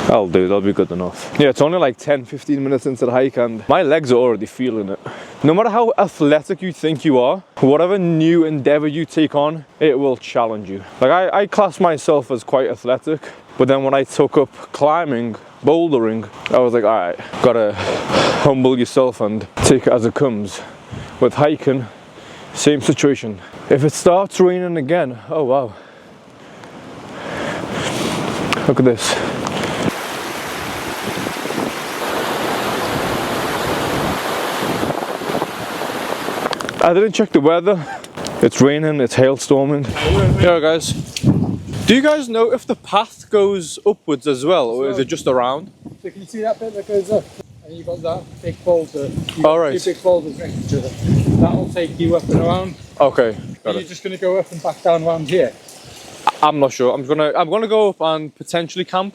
I'll do, that'll be good enough. Yeah, it's only like 10-15 minutes into the hike and my legs are already feeling it. No matter how athletic you think you are, whatever new endeavor you take on, it will challenge you. Like I class myself as quite athletic, but then when I took up climbing, bouldering, I was like, all right, gotta humble yourself and take it as it comes. With hiking, same situation. If it starts raining again, oh wow. Look at this. I didn't check the weather. It's raining, it's hailstorming. Yeah guys, do you guys know if the path goes upwards as well, or is it just around? So can you see that bit that goes up? And you've got that big boulder. Alright. Two big boulders next to each other. That'll take you up and around. Okay. Are you just going to go up and back down around here? I'm not sure. I'm gonna go up and potentially camp,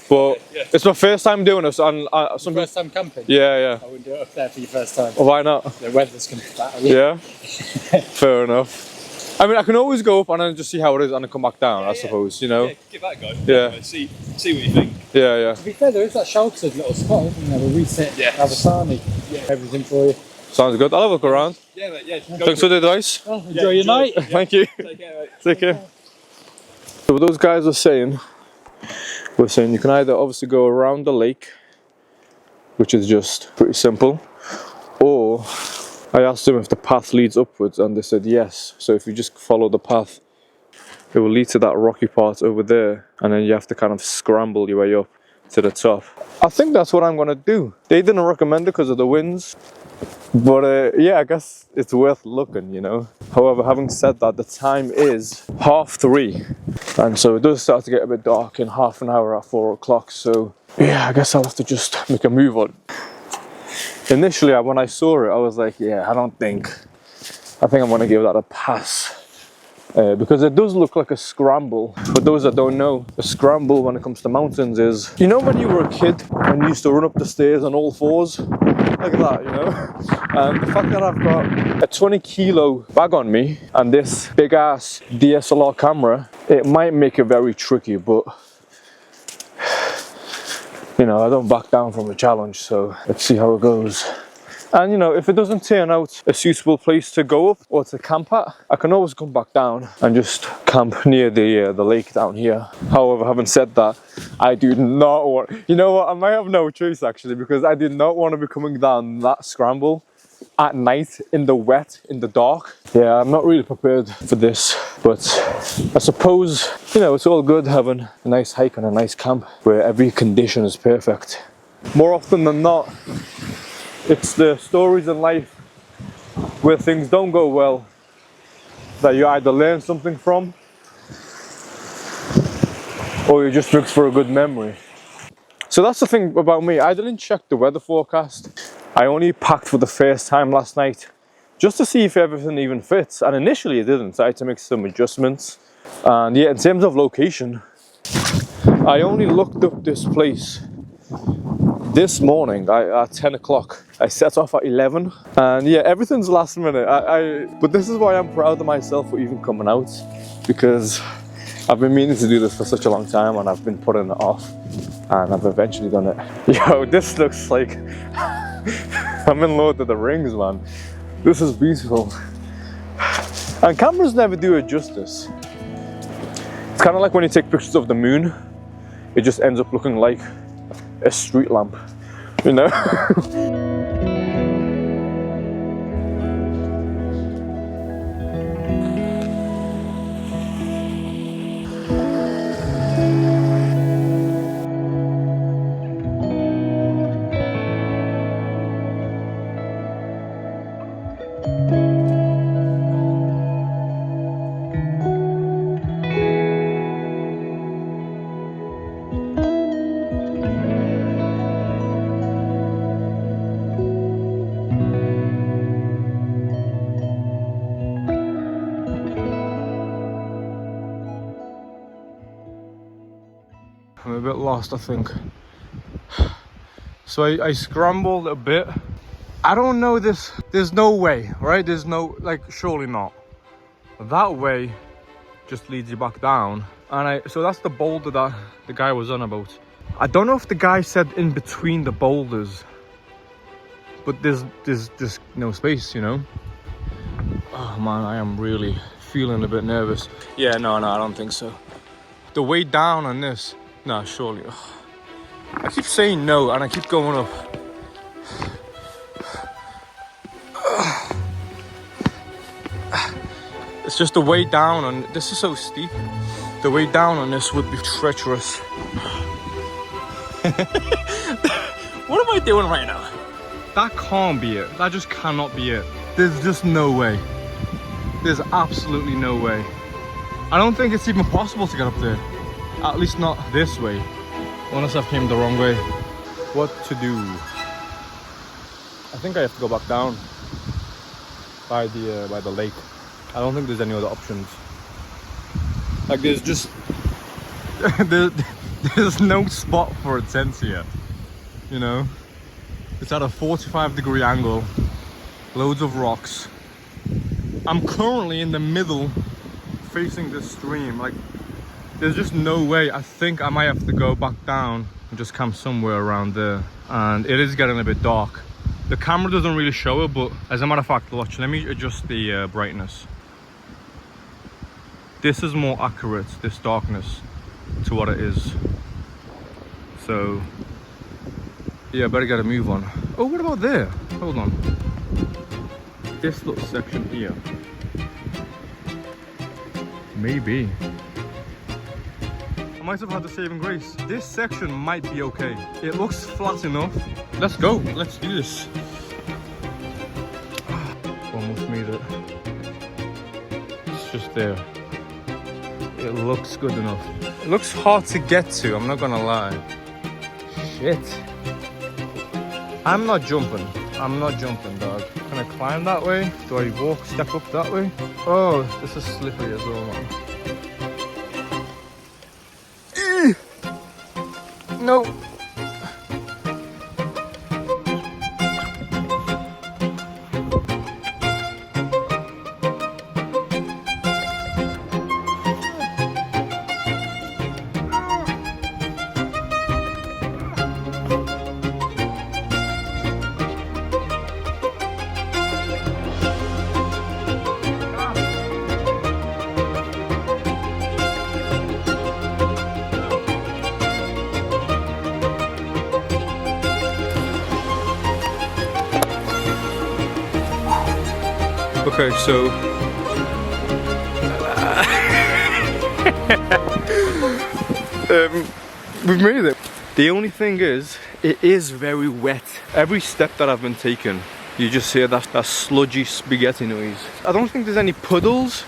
but it's my first time doing this. And First time camping? Yeah. I wouldn't do it up there for your first time. Why not? The weather's going to battle you. Yeah. Fair enough. I mean, I can always go up and then just see how it is and then come back down. I suppose, you know. Yeah, give that a go. Yeah. See what you think. Yeah. To be fair, there is that sheltered little spot, isn't there, where we sit, have a sarnie, everything for you. Sounds good. I'll have a look around. Yeah, mate, yeah. Thanks for the advice. Well, enjoy your night. Yeah. Thank you. Take care, mate. Take care. So what those guys were saying you can either obviously go around the lake, which is just pretty simple, or I asked them if the path leads upwards and they said yes. So if you just follow the path, it will lead to that rocky part over there, and then you have to kind of scramble your way up to the top. I think that's what I'm gonna do. They didn't recommend it because of the winds, but yeah, I guess it's worth looking, you know. However, having said that, the time is 3:30, and so it does start to get a bit dark in half an hour at 4 o'clock. So yeah, I guess I'll have to just make a move on. Initially, when I saw it, I was like, yeah, I think I'm gonna give that a pass. Because it does look like a scramble. For those that don't know, a scramble when it comes to mountains is, you know, when you were a kid and you used to run up the stairs on all fours? Like that, you know? And the fact that I've got a 20 kilo bag on me and this big ass DSLR camera, it might make it very tricky, but you know, I don't back down from a challenge, so let's see how it goes. And you know, if it doesn't turn out a suitable place to go up or to camp at, I can always come back down and just camp near the lake down here. However, having said that, I do not want, you know what, I might have no choice actually, because I did not want to be coming down that scramble at night in the wet, in the dark. Yeah, I'm not really prepared for this, but I suppose, you know, it's all good having a nice hike and a nice camp where every condition is perfect. More often than not, it's the stories in life where things don't go well that you either learn something from or you just look for a good memory. So that's the thing about me. I didn't check the weather forecast. I only packed for the first time last night just to see if everything even fits, and initially it didn't. So I had to make some adjustments. And yeah, in terms of location, I only looked up this place this morning at 10 o'clock. I set off at 11, and yeah, everything's last minute. But this is why I'm proud of myself for even coming out, because I've been meaning to do this for such a long time and I've been putting it off, and I've eventually done it. Yo, this looks like I'm in Lord of the Rings, man. This is beautiful. And cameras never do it justice. It's kind of like when you take pictures of the moon, it just ends up looking like a street lamp, you know? I'm a bit lost, I think. So I scrambled a bit. I don't know this. There's no way, right? There's no, like, surely not. That way just leads you back down. And so that's the boulder that the guy was on about. I don't know if the guy said in between the boulders, but there's no space, you know. Oh man, I am really feeling a bit nervous. Yeah, no, I don't think so. The way down on this, nah, surely. Ugh. I keep saying no and I keep going up. It's just the way down on this is so steep. The way down on this would be treacherous. What am I doing right now? That can't be it. That just cannot be it. There's just no way. There's absolutely no way. I don't think it's even possible to get up there. At least not this way. Unless I've came the wrong way. What to do? I think I have to go back down by the lake. I don't think there's any other options. Like there's just there's no spot for a tent here. You know? It's at a 45-degree angle. Loads of rocks. I'm currently in the middle facing this stream. Like there's just no way. I think I might have to go back down and just camp somewhere around there. And it is getting a bit dark. The camera doesn't really show it, but as a matter of fact, watch, let me adjust the brightness. This is more accurate, this darkness, to what it is. So, yeah, better get a move on. Oh, what about there? Hold on. This little section here. Maybe. I might have had the saving grace. This section might be okay. It looks flat enough. Let's go. Let's do this. Almost made it. It's just there. It looks good enough. It looks hard to get to, I'm not gonna lie. Shit. I'm not jumping. I'm not jumping, dog. Can I climb that way? Do I walk, step up that way? Oh, this is slippery as well, man. No. Okay, so we've made it. The only thing is, it is very wet. Every step that I've been taking, you just hear that sludgy spaghetti noise. I don't think there's any puddles.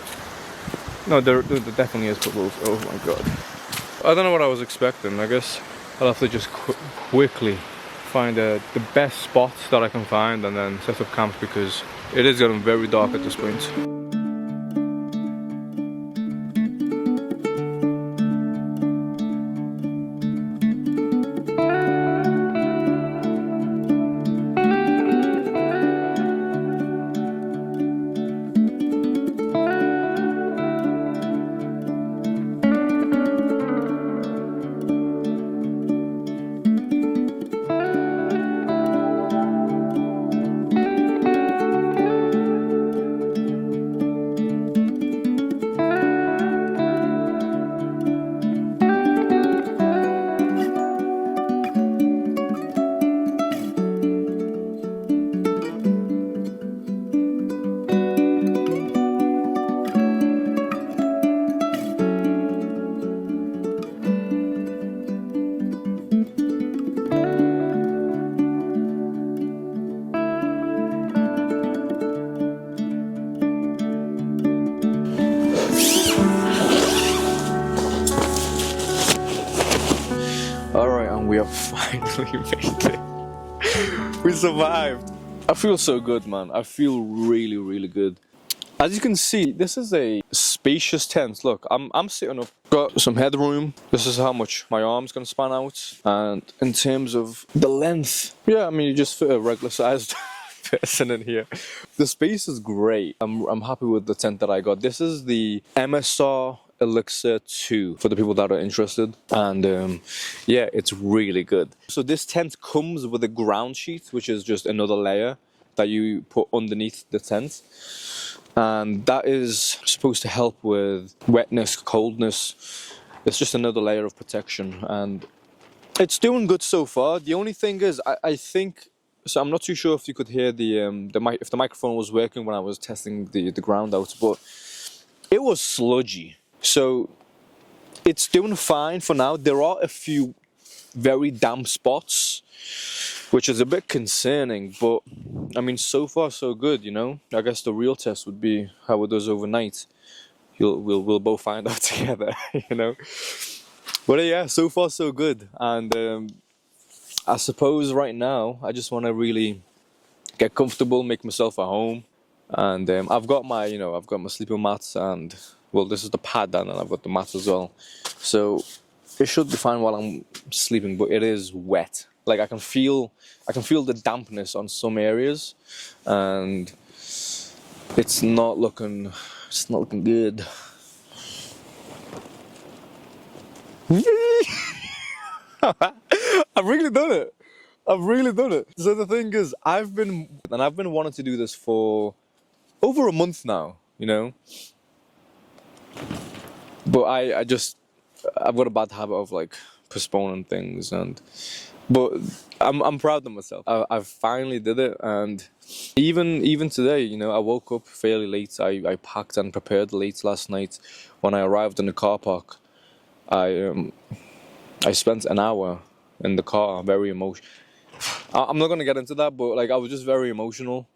No, there definitely is puddles. Oh my god. I don't know what I was expecting. I guess I'll have to just quickly find the best spots that I can find and then set up camp, because it is getting very dark at this point. We have finally made it. We survived. I feel so good, man. I feel really, really good. As you can see, this is a spacious tent. Look, I'm sitting up, got some headroom. This is how much my arm's gonna span out. And in terms of the length, yeah, I mean, you just fit a regular sized person in here. The space is great. I'm happy with the tent that I got. This is the MSR Elixir 2 for the people that are interested. And yeah, it's really good. So this tent comes with a ground sheet, which is just another layer that you put underneath the tent. And that is supposed to help with wetness, coldness. It's just another layer of protection. And it's doing good so far. The only thing is, I think... So I'm not too sure if you could hear if the microphone was working when I was testing the ground out, but it was sludgy. So it's doing fine for now. There are a few very damp spots, which is a bit concerning, but I mean, so far so good, you know. I guess the real test would be how it does overnight. We'll both find out together, you know. But yeah, so far so good. And I suppose right now I just want to really get comfortable, make myself at home. And I've got my sleeping mats, and well, this is the pad, and I've got the mats as well. So it should be fine while I'm sleeping, but it is wet. Like I can feel the dampness on some areas, and it's not looking good. I've really done it. So the thing is, I've been wanting to do this for over a month now, you know. But I've got a bad habit of like postponing things, but I'm proud of myself. I finally did it, and even today, you know, I woke up fairly late. I packed and prepared late last night. When I arrived in the car park, I spent an hour in the car, very emotional. I'm not gonna get into that, but like I was just very emotional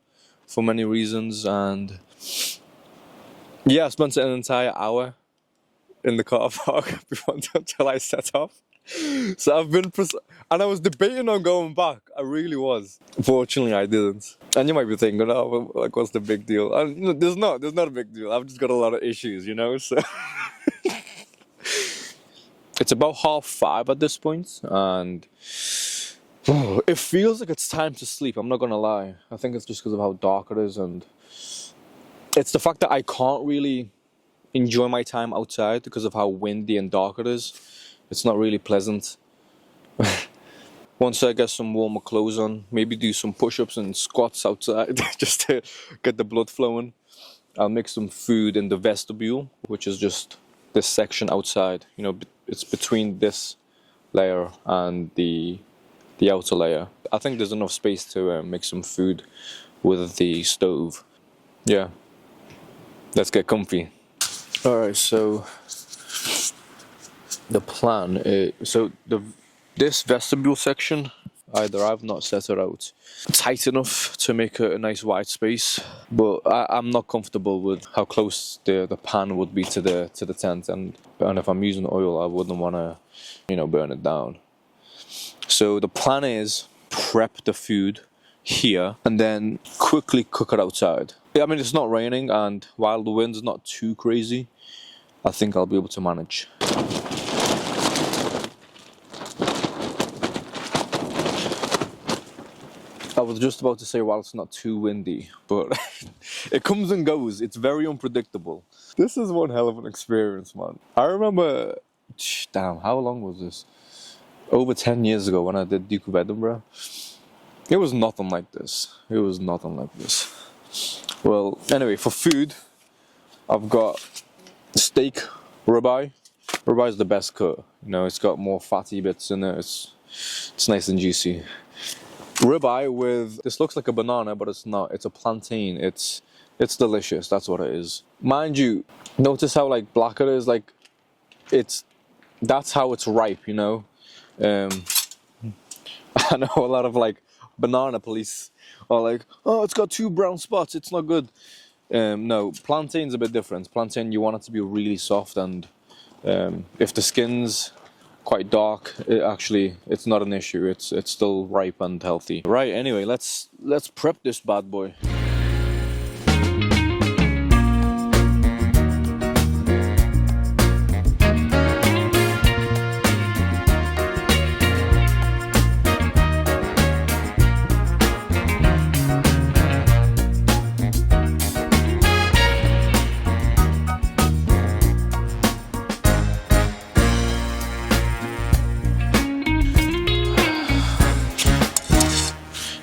for many reasons, and yeah, I spent an entire hour in the car park until I set off. So and I was debating on going back. I really was. Fortunately, I didn't. And you might be thinking, oh, like, what's the big deal? And there's not a big deal. I've just got a lot of issues, you know. So it's about 5:30 at this point, and it feels like it's time to sleep. I'm not gonna lie. I think it's just because of how dark it is, and it's the fact that I can't really enjoy my time outside because of how windy and dark it is. It's not really pleasant. Once I get some warmer clothes on, maybe do some push-ups and squats outside just to get the blood flowing. I'll make some food in the vestibule, which is just this section outside. You know, it's between this layer and the outer layer. I think there's enough space to make some food with the stove. Yeah, let's get comfy. Alright, so the plan is, this vestibule section, either I've not set it out tight enough to make a nice wide space, but I'm not comfortable with how close the pan would be to the tent, and if I'm using oil, I wouldn't want to, you know, burn it down. So the plan is prep the food here and then quickly cook it outside. I mean, it's not raining, and while the wind's not too crazy, I think I'll be able to manage. I was just about to say while it's not too windy, but it comes and goes. It's very unpredictable. This is one hell of an experience, man. I remember, damn, how long was this? Over 10 years ago when I did Duke of Edinburgh. It was nothing like this. Well, anyway, for food, I've got steak, ribeye. Ribeye is the best cut. You know, it's got more fatty bits in it. It's nice and juicy. Ribeye with, this looks like a banana, but it's not. It's a plantain. It's delicious. That's what it is. Mind you, notice how like black it is. Like that's how it's ripe. You know. I know a lot of like banana police are like, oh, it's got 2 brown spots, it's not good. No, plantain's a bit different. Plantain, you want it to be really soft, and if the skin's quite dark, it's not an issue. It's still ripe and healthy. Right, anyway, let's prep this bad boy.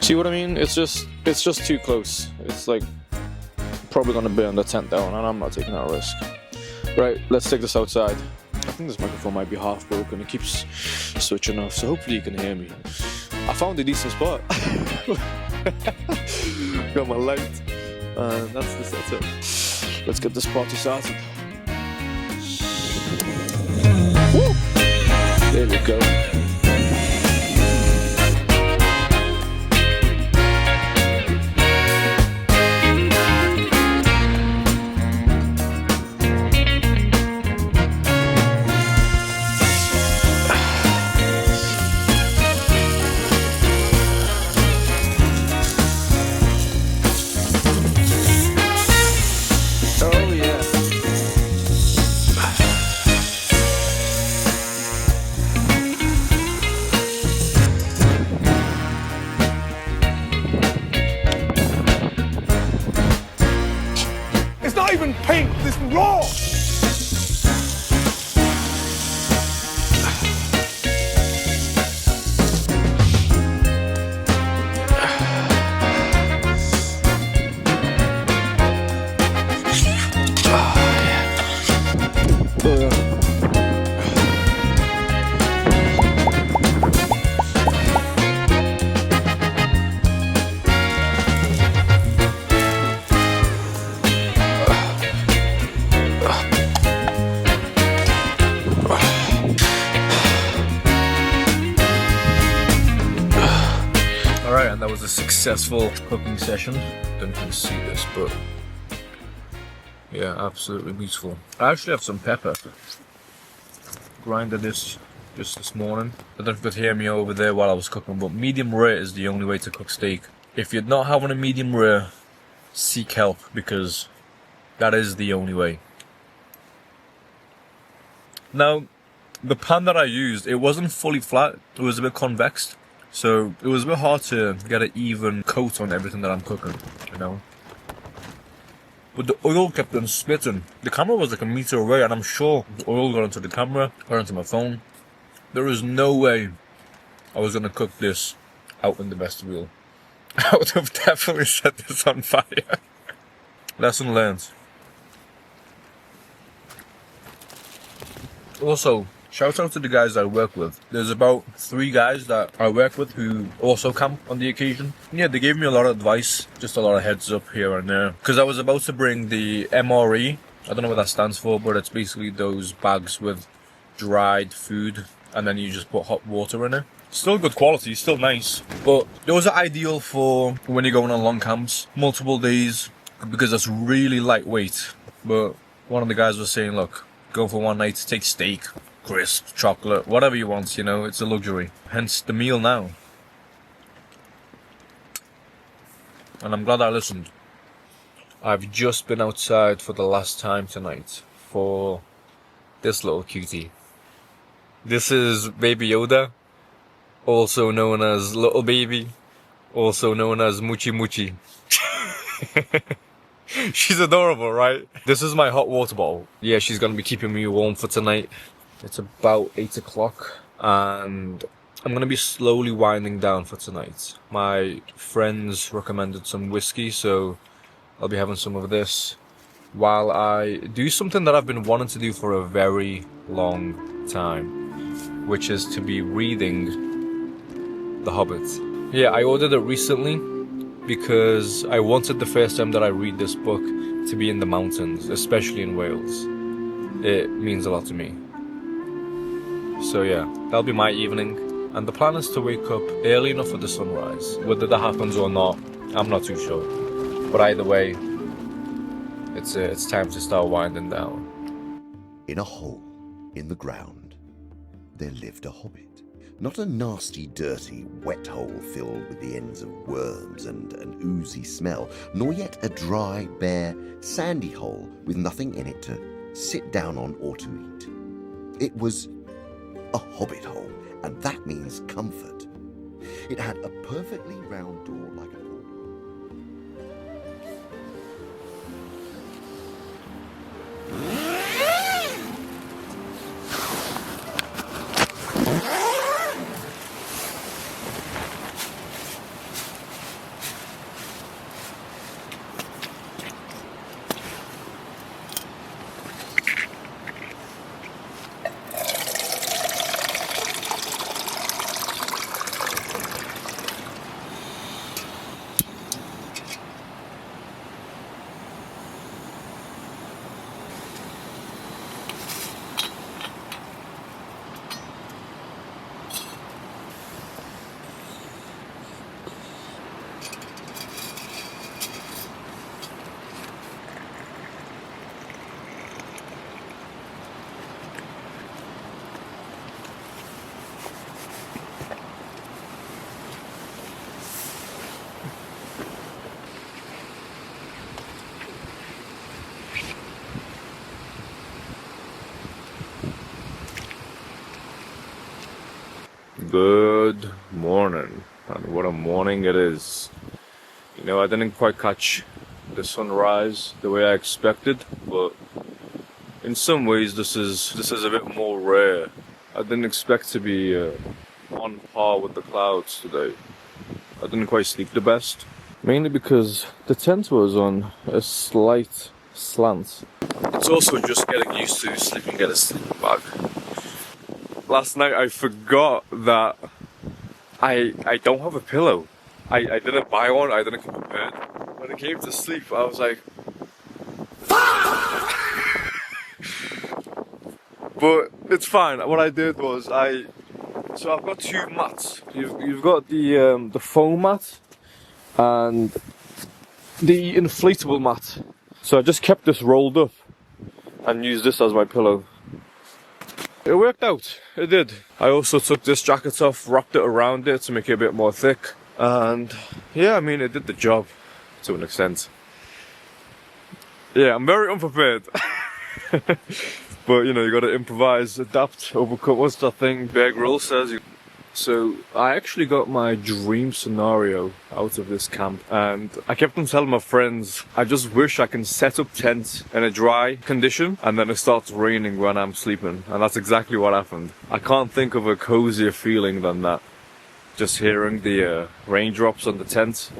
See what I mean? It's just too close. It's like probably gonna burn the tent down, and I'm not taking that risk. Right, let's take this outside. I think this microphone might be half broken. It keeps switching off, so hopefully you can hear me. I found a decent spot. Got my light, and that's the setup. Let's get this party started. Woo! There we go. Not even paint, this raw! Alright, and that was a successful cooking session. Don't know if you can see this, but yeah, absolutely beautiful. I actually have some pepper. Grinded this just this morning. I don't know if you could hear me over there while I was cooking, but medium rare is the only way to cook steak. If you're not having a medium rare, seek help, because that is the only way. Now, the pan that I used, it wasn't fully flat, it was a bit convex. So it was a bit hard to get an even coat on everything that I'm cooking, you know. But the oil kept on spitting. The camera was like a meter away, and I'm sure the oil got onto the camera, got onto my phone. There is no way I was gonna cook this out in the vestibule. I would have definitely set this on fire. Lesson learned. Also, shout out to the guys I work with. There's about 3 guys that I work with who also camp on the occasion. Yeah, they gave me a lot of advice, just a lot of heads up here and there. Because I was about to bring the MRE. I don't know what that stands for, but it's basically those bags with dried food, and then you just put hot water in it. Still good quality, still nice. But those are ideal for when you're going on long camps, multiple days, because that's really lightweight. But one of the guys was saying, look, go for one night, take steak, crisp, chocolate, whatever you want, you know, it's a luxury. Hence the meal now. And I'm glad I listened. I've just been outside for the last time tonight for this little cutie. This is Baby Yoda, also known as Little Baby, also known as Muchi Muchi. She's adorable, right? This is my hot water bottle. Yeah, she's gonna be keeping me warm for tonight. It's about 8 o'clock, and I'm gonna be slowly winding down for tonight. My friends recommended some whiskey, so I'll be having some of this while I do something that I've been wanting to do for a very long time, which is to be reading The Hobbit. Yeah, I ordered it recently because I wanted the first time that I read this book to be in the mountains, especially in Wales. It means a lot to me. So yeah, that'll be my evening, and the plan is to wake up early enough for the sunrise. Whether that happens or not, I'm not too sure. But either way, it's time to start winding down. In a hole in the ground, there lived a hobbit. Not a nasty, dirty, wet hole filled with the ends of worms and an oozy smell, nor yet a dry, bare, sandy hole with nothing in it to sit down on or to eat. It was a hobbit hole, and that means comfort. It had a perfectly round door like a Good morning, and what a morning it is. You know, I didn't quite catch the sunrise the way I expected, but in some ways this is a bit more rare. I didn't expect to be on par with the clouds today. I didn't quite sleep the best, mainly because the tent was on a slight slant. It's also just getting used to sleeping in a sleeping bag. Last night I forgot that I don't have a pillow. I didn't buy one, I didn't come prepared. When it came to sleep, I was like, but it's fine. What I did was so I've got two mats. You've got the foam mat and the inflatable mat. So I just kept this rolled up and used this as my pillow. It worked out, it did. I also took this jacket off, wrapped it around it to make it a bit more thick. And yeah, I mean, it did the job to an extent. Yeah, I'm very unprepared. But you know, you gotta improvise, adapt, overcome. What's that thing Bear Grylls says? So I actually got my dream scenario out of this camp, and I kept on telling my friends, I just wish I can set up tents in a dry condition and then it starts raining when I'm sleeping, and that's exactly what happened. I can't think of a cozier feeling than that. Just hearing the raindrops on the tent.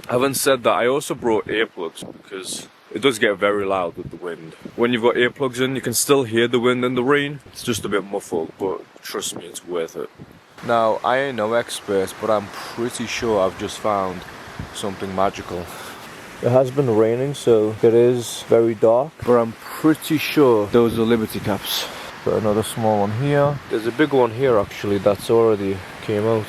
Having said that, I also brought earplugs because it does get very loud with the wind. When you've got earplugs in, you can still hear the wind and the rain. It's just a bit muffled, but trust me, it's worth it. Now, I ain't no expert, but I'm pretty sure I've just found something magical. It has been raining, so it is very dark, but I'm pretty sure those are Liberty caps. Got another small one here. There's a big one here actually that's already came out.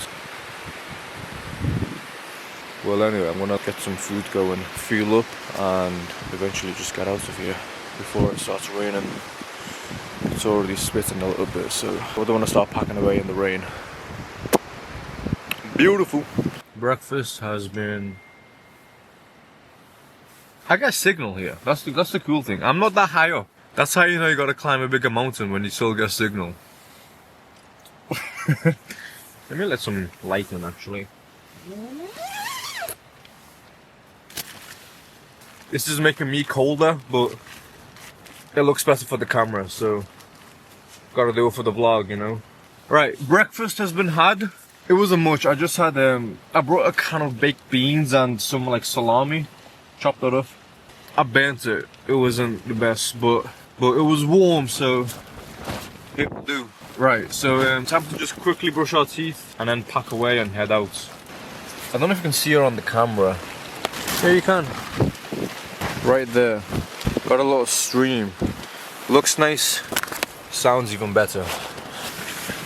Well, anyway, I'm gonna get some food going, fuel up, and eventually just get out of here before it starts raining. It's already spitting a little bit, so I don't want to start packing away in the rain. Beautiful. Breakfast has been... I get signal here. That's the cool thing. I'm not that high up. That's how you know you gotta climb a bigger mountain, when you still get signal. Let me let some light in actually. This is making me colder, but it looks better for the camera, so gotta do it for the vlog, you know. Right, breakfast has been had. It wasn't much. I just had I brought a can of baked beans and some like salami, chopped that up. I burnt it. It wasn't the best, but it was warm, so it'll do. Right, so time to just quickly brush our teeth and then pack away and head out. I don't know if you can see her on the camera. Yeah, you can. Right there. Got a little stream. Looks nice. Sounds even better.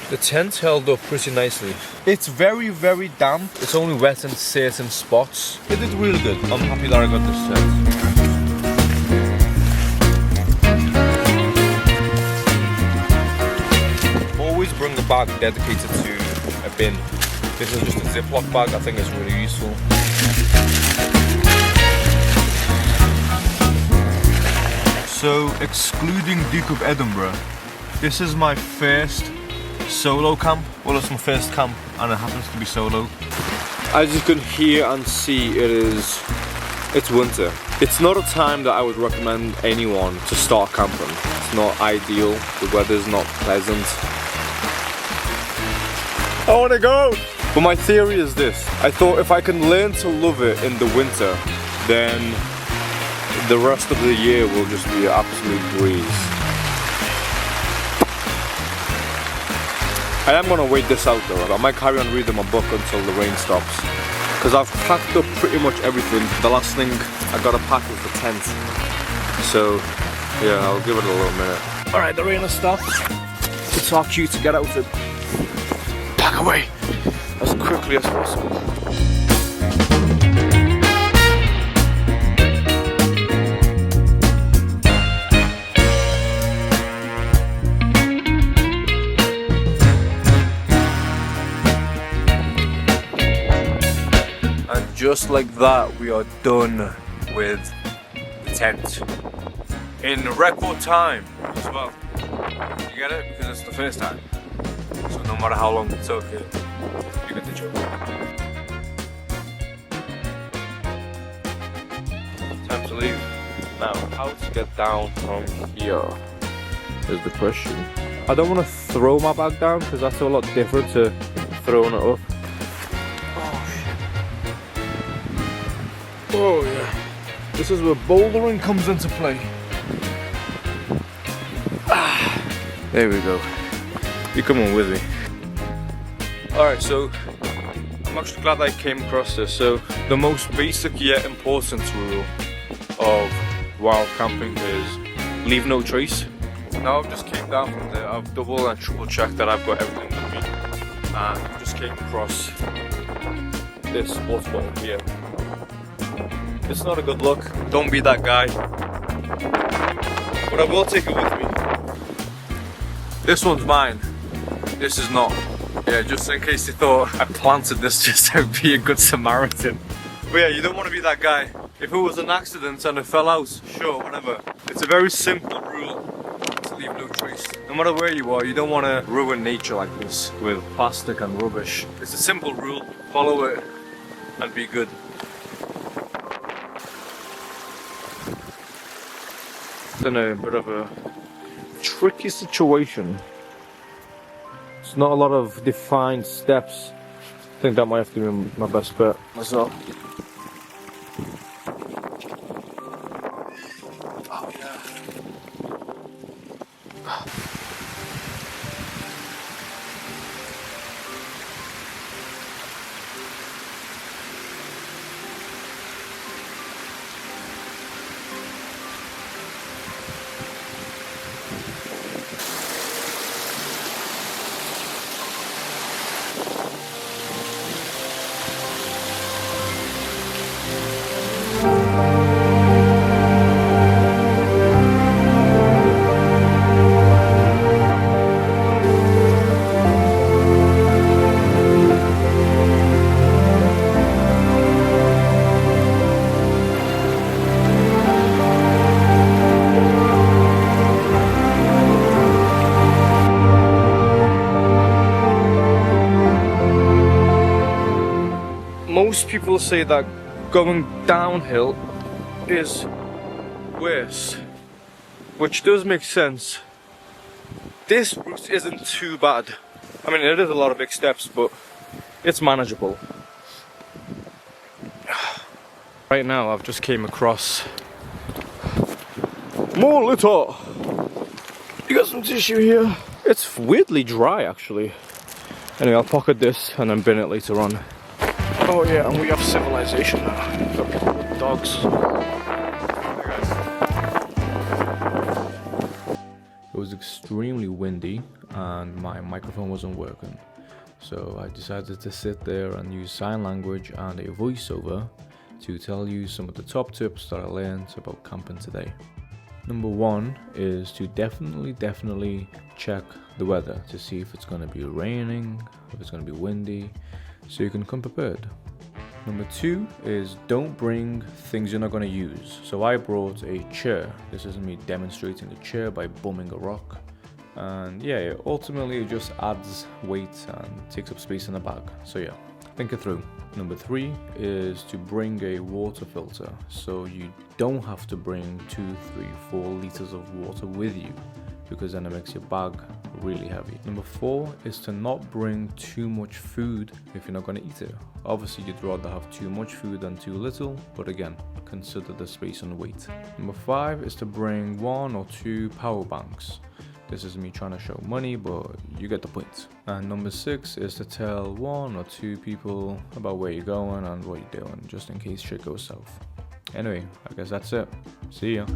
The tent held up pretty nicely. It's very, very damp. It's only wet in certain spots. It did really good. I'm happy that I got this tent. Always bring a bag dedicated to a bin. This is just a Ziploc bag. I think it's really useful. So, excluding Duke of Edinburgh, this is my first solo camp. Well, it's my first camp and it happens to be solo. As you can hear and see, it's winter. It's not a time that I would recommend anyone to start camping. It's not ideal, the weather's not pleasant. I wanna go! But my theory is this. I thought if I can learn to love it in the winter, then the rest of the year will just be an absolute breeze. I am gonna wait this out though. I might carry on reading my book until the rain stops. Because I've packed up pretty much everything. The last thing I gotta pack is the tent. So, yeah, I'll give it a little minute. Alright, the rain has stopped. It's our cue to get out of it. Pack away as quickly as possible. Just like that, we are done with the tent in record time as well. You get it? Because it's the first time. So no matter how long it took, you get the joke. Time to leave. Now, how to get down from here is the question. I don't want to throw my bag down because that's a lot different to throwing it up. Oh yeah. This is where bouldering comes into play. There we go. You're coming with me. Alright, so I'm actually glad I came across this. So the most basic yet important rule of wild camping is leave no trace. Now I've just came down from there, I've double and triple checked that I've got everything with me, and I just came across this water bottle here. It's not a good look, don't be that guy, but I will take it with me. This one's mine, this is not. Yeah, just in case you thought I planted this just to be a good Samaritan. But yeah, you don't want to be that guy. If it was an accident and it fell out, sure, whatever. It's a very simple rule to leave no trace. No matter where you are, you don't want to ruin nature like this with plastic and rubbish. It's a simple rule, follow it and be good. It's in a bit of a tricky situation. It's not a lot of defined steps. I think that might have to be my best bet myself. Oh yeah. Most people say that going downhill is worse, which does make sense. This route isn't too bad. I mean, it is a lot of big steps, but it's manageable. Right now, I've just came across more litter. You got some tissue here. It's weirdly dry, actually. Anyway, I'll pocket this and then bin it later on. Oh yeah, and we have civilization now. We've got people with dogs. It was extremely windy and my microphone wasn't working. So I decided to sit there and use sign language and a voiceover to tell you some of the top tips that I learned about camping today. Number one is to definitely check the weather to see if it's going to be raining, if it's going to be windy, so you can come prepared. Number two is don't bring things you're not going to use. So I brought a chair. This is me demonstrating the chair by bumming a rock. And yeah, ultimately it just adds weight and takes up space in the bag. So yeah, think it through. Number three is to bring a water filter. So you don't have to bring 2, 3, 4 liters of water with you, because then it makes your bag really heavy. Number four is to not bring too much food if you're not going to eat it. Obviously you'd rather have too much food than too little, but again, consider the space and weight. Number five is to bring 1 or 2 power banks. This is me trying to show money, but you get the point. And number 6 is to tell 1 or 2 people about where you're going and what you're doing, just in case shit goes south. Anyway, I guess that's it. See ya.